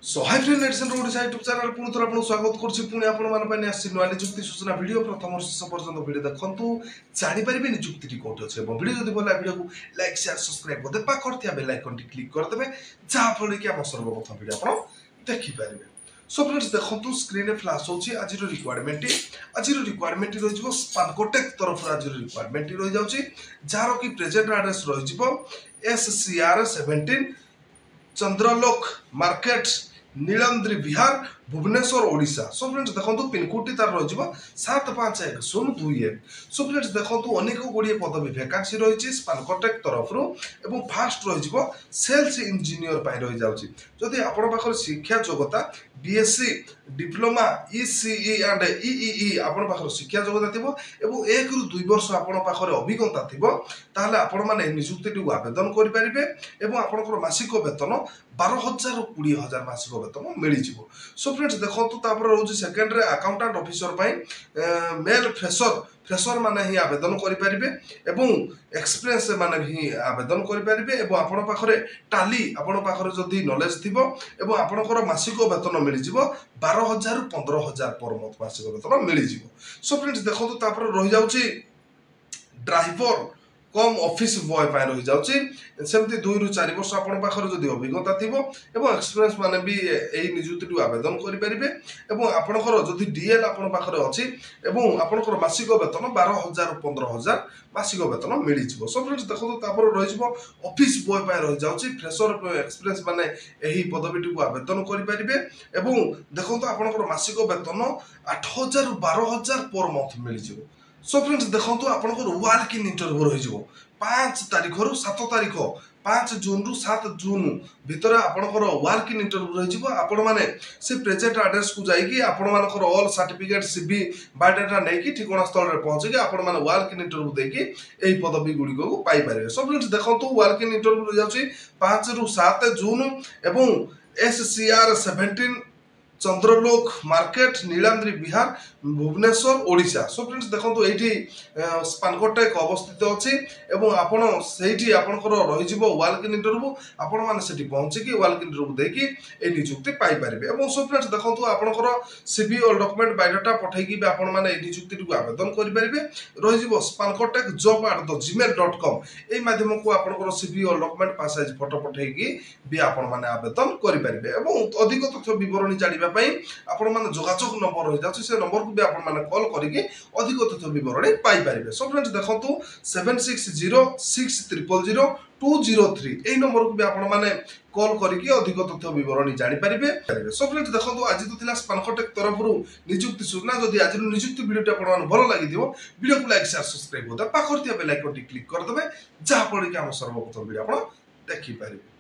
सो hi friend नेटसेन Odisha YouTube channel पुणी थोड़ा आपको स्वागत करछि पुणी आपण मान पने आसी नुआ नियुक्ति सूचना वीडियो प्रथम शेष पर्यंत वीडियो देखंतु जानि परिबे नियुक्ति कोठी अछि एवं वीडियो जदि भला वीडियो को लाइक शेयर सब्सक्राइब कर दे पाखर थिया बेल आइकन टी क्लिक कर देबे जहा फल कि हम सर्वप्रथम वीडियो आपण देखि परिबे। सो फ्रेंड्स देखंतु स्क्रीन रे फ्लैश होछि आजिरो रिक्वायरमेंट रहि जिवो स्पानकोटेक तरफ आजिरो रिक्वायरमेंट रहि जाउछि जारो कि प्रेजेंट एड्रेस रहि जिवो SCR 17 चंद्रलोक मार्केट नीलंद्री विहार भुवनेश्वर ओडिशा। सो फ्रेंड्स देखंतु पिनकोड टी तार रहिबो 751021। सो फ्रेंड्स देखंतु अनेक गुड़िए पदवी वैकेंसी रहिछि स्पानकोटेक तरफ रु एवं फास्ट रहिबो सेल्स इंजीनियर पय रहि जाउछि। जदि आपण पाखर शिक्षा योग्यता BSc diploma ECE and EEE आपण पाखर शिक्षा योग्यता थिबो एवं 1 रु 2 वर्ष आपण पाखर अभिज्ञता थिबो ताहले आपण माने नियुक्ति टी आवेदन करि परिबे एवं आपनकर मासिक वेतन 12,000 रु 20,000 मासिक वेतन मिलि जिवो। सो फ्रेंड्स देखंतु तापर रहउछि सेकेंड रे अकाउंटेंट ऑफिसर पय मेल फ्रेशर माने ही आवेदन करि परिबे एवं एक्सपीरियंस माने ही आवेदन करि परिबे एवं आपण पाखरे टाली आपण पाखरे जदी नॉलेज थिबो एवं आपनकर मासिक वेतन मिलि जिवो 12,000 रु 15,000 पर मंथ मासिक वेतन मिलि जिवो। सो फ्रेंड्स देखंतु तापर रहि जाउछि ड्राइवर कम ऑफिस बॉय पाए रही जाउछि सेमती 2 रु 4 वर्ष आपण पाखर जदी अभिज्ञता थिबो एवं एक्सपीरियंस माने भी एई नियुक्ति आवेदन करि परिबे एवं आपनकर जदी DL आपण पाखर अछि एवं आपनकर मासिक वेतन 12,000 रु 15,000 मासिक वेतन मिलि जिवो। सो फ्रेंड्स देखो तापर रहि जिवो ऑफिस बॉय पाए रहि जाउछि फ्रेशर एक्सपीरियंस माने एही पदवीटी आवेदन करि परिबे एवं देखो आपनकर मासिक वेतन 8,000 रु 12,000 पर मंथ मिलि जिवो। सो फ्रेंड्स देखंतु आपनकर वॉक इन इंटरव्यू रहि जिवो 5 तारिख रु 7 तारिख 5 जून रु 7 जून भितर आपनकर वॉक इन इंटरव्यू रहि जिवो। आपण माने से प्रेजेंट एड्रेस को जाई कि आपण मानकर ऑल सर्टिफिकेट CV बायोडाटा नै कि ठिकाना स्थल रे पहुंचे कि आपण माने वॉक इन इंटरव्यू दे कि एही पदवी गुडी को पाई पारे। सो फ्रेंड्स देखंतु वॉक इन इंटरव्यू रहि जाउची 5 रु 7 जून एवं SCR 17 चंद्रलोक मार्केट नीलांद्री विहार भुवनेश्वर ओडिशा। सो फ्रेंड्स देखंतु एठी स्पानकोटेक अवस्थित अछि एवं आपण सेठी आपनकर रहि जिवो वॉक इन इंटरव्यू आपण माने सेठी पहुंची कि वॉक इन इंटरव्यू दे कि ए नियुक्ति पाई परिबे एवं सो फ्रेंड्स देखंतु आपनकर CV और डॉक्यूमेंट बायोडाटा पठाई कि आपण माने ए नियुक्ति को आवेदन करि परिबे रहि जिवो spankotekjob@gmail.com ए माध्यम को आपनकर CV और डॉक्यूमेंट पास साइज फोटो पठाई कि भी आपण माने आवेदन करि परिबे एवं अधिक तथ्य विवरणी जानिबा आपण माने जोगाजोग नंबर रहि जाउछि से नंबर को भी आपण माने कॉल करिकि अधिक तथ्य विवरणी पाई परिबे। सो फ्रेंड्स देखंतु 7606000203 ए नंबर को भी आपण माने कॉल करिकि अधिक तथ्य विवरणी जानि परिबे। सो फ्रेंड्स देखंतु आज तो थिला स्पानकोटेक तरफ रु नियुक्ति सूचना जदि आज नियुक्ति वीडियो आपण माने भलो लागि दियो वीडियो को लाइक शेयर सब्सक्राइब होता पाखर थिया बेल आइकन टी क्लिक कर देबे जहा पड़ी कि हम सर्वप्रथम वीडियो आपण देखि परिबे।